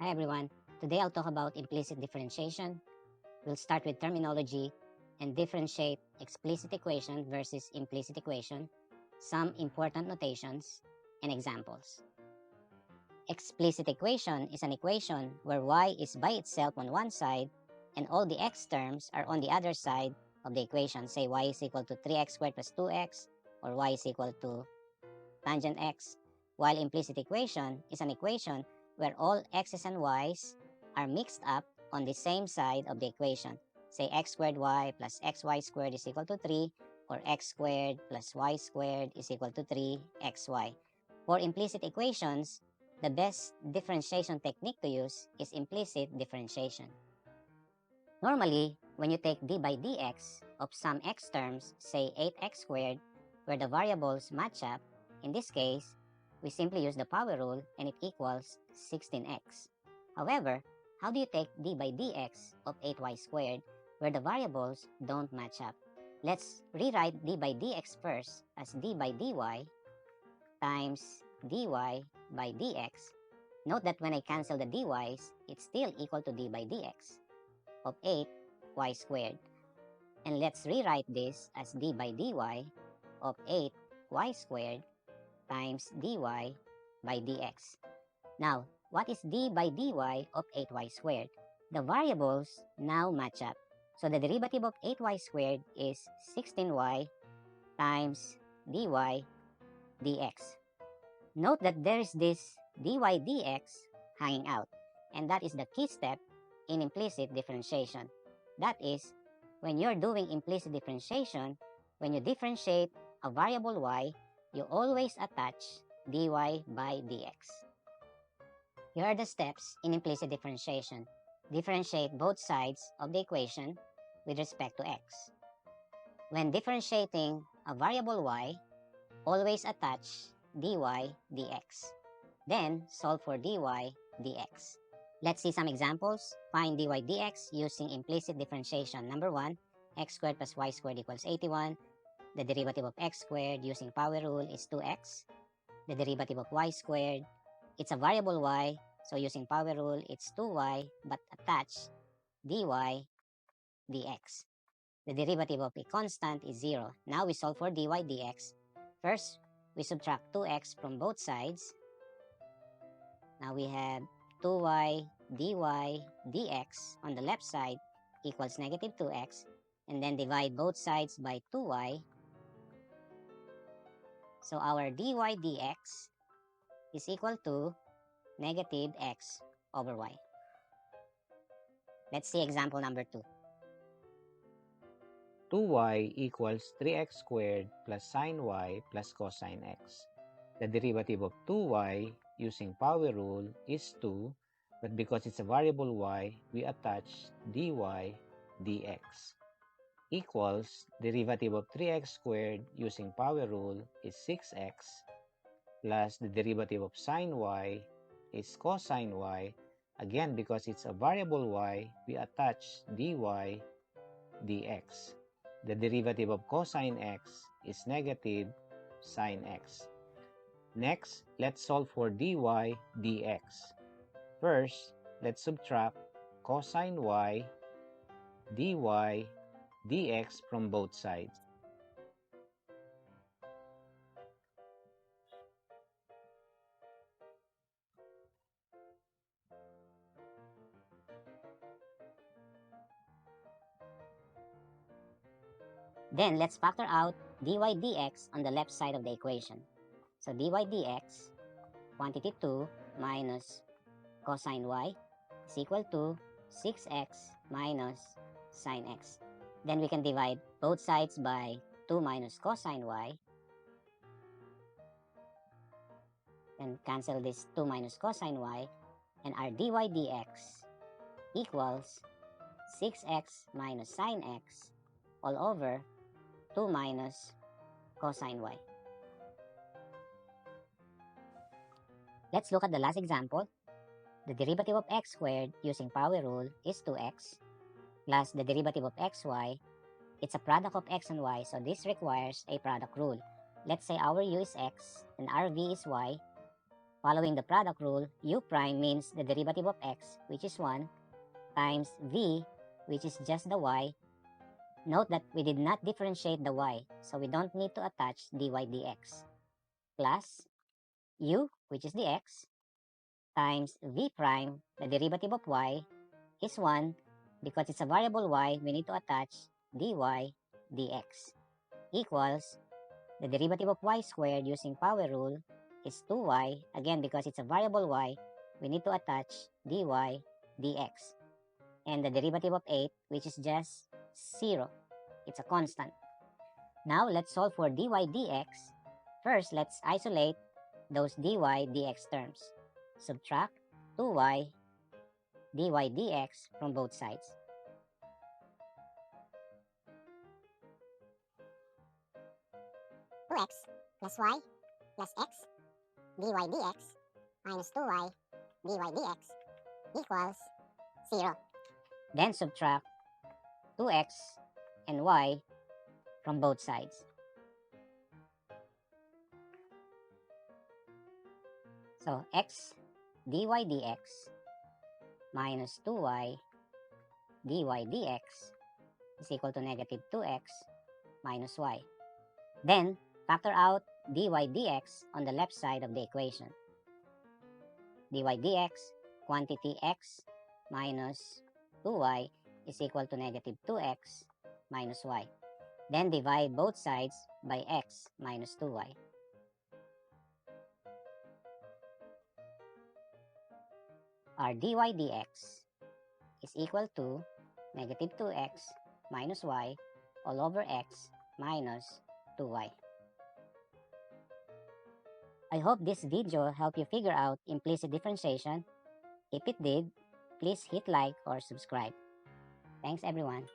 Hi everyone, today I'll talk about implicit differentiation. We'll start with terminology and differentiate explicit equation versus implicit equation, some important notations, and examples. Explicit equation is an equation where y is by itself on one side and all the x terms are on the other side of the equation. Say y is equal to 3x squared plus 2x or y is equal to tangent x, while implicit equation is an equation where all x's and y's are mixed up on the same side of the equation. Say x squared y plus xy squared is equal to 3, or x squared plus y squared is equal to 3xy. For implicit equations, the best differentiation technique to use is implicit differentiation. Normally, when you take d by dx of some x terms, say 8x squared, where the variables match up, in this case, we simply use the power rule and it equals 16x. However, how do you take d by dx of 8y squared where the variables don't match up? Let's rewrite d by dx first as d by dy times dy by dx. Note that when I cancel the dy's, it's still equal to d by dx of 8y squared. And let's rewrite this as d by dy of 8y squared times dy by dx. Now, what is d by dy of 8y squared? The variables now match up. So the derivative of 8y squared is 16y times dy dx. Note that there is this dy dx hanging out, and that is the key step in implicit differentiation. That is, when you're doing implicit differentiation, when you differentiate a variable y, you always attach dy by dx. Here are the steps in implicit differentiation. Differentiate both sides of the equation with respect to x. When differentiating a variable y, always attach dy dx. Then solve for dy dx. Let's see some examples. Find dy dx using implicit differentiation. Number 1, x squared plus y squared equals 81. The derivative of x squared using power rule is 2x. The derivative of y squared, it's a variable y, so using power rule, it's 2y, but attach dy dx. The derivative of a constant is 0. Now we solve for dy dx. First, we subtract 2x from both sides. Now we have 2y dy dx on the left side equals negative 2x, and then divide both sides by 2y. So our dy dx is equal to negative x over y. Let's see example number 2. 2y equals 3x squared plus sine y plus cosine x. The derivative of 2y using power rule is 2, but because it's a variable y, we attach dy dx. Equals derivative of 3x squared using power rule is 6x, plus the derivative of sine y is cosine y. Again, because it's a variable y, we attach dy dx. The derivative of cosine x is negative sine x. Next, let's solve for dy dx. First, let's subtract cosine y dy dx from both sides. Then let's factor out dy dx on the left side of the equation. So dy dx, quantity 2 minus cosine y is equal to 6x minus sine x. Then we can divide both sides by 2 minus cosine y. Then cancel this 2 minus cosine y, and our dy dx equals 6x minus sine x all over 2 minus cosine y. Let's look at the last example. The derivative of x squared using power rule is 2x, plus the derivative of xy. It's a product of x and y, so this requires a product rule. Let's say our u is x and our v is y. Following the product rule, u prime means the derivative of x, which is 1, times v, which is just the y. Note that we did not differentiate the y, so we don't need to attach dy dx, plus u, which is the x, times v prime, the derivative of y, is 1. Because it's a variable y, we need to attach dy dx, equals the derivative of y squared using power rule is 2y. Again, because it's a variable y, we need to attach dy dx. And the derivative of 8, which is just 0. It's a constant. Now, let's solve for dy dx. First, let's isolate those dy dx terms. Subtract 2y dy dx from both sides. X plus y plus x dy dx minus 2y dy dx equals 0. Then subtract 2x and y from both sides. So x dy dx minus 2y dy dx is equal to negative 2x minus y. Then factor out dy dx on the left side of the equation. Dy dx, quantity x minus 2y is equal to negative 2x minus y. Then divide both sides by x minus 2y. Our dy dx is equal to negative 2x minus y all over x minus 2y. I hope this video helped you figure out implicit differentiation. If it did, please hit like or subscribe. Thanks everyone.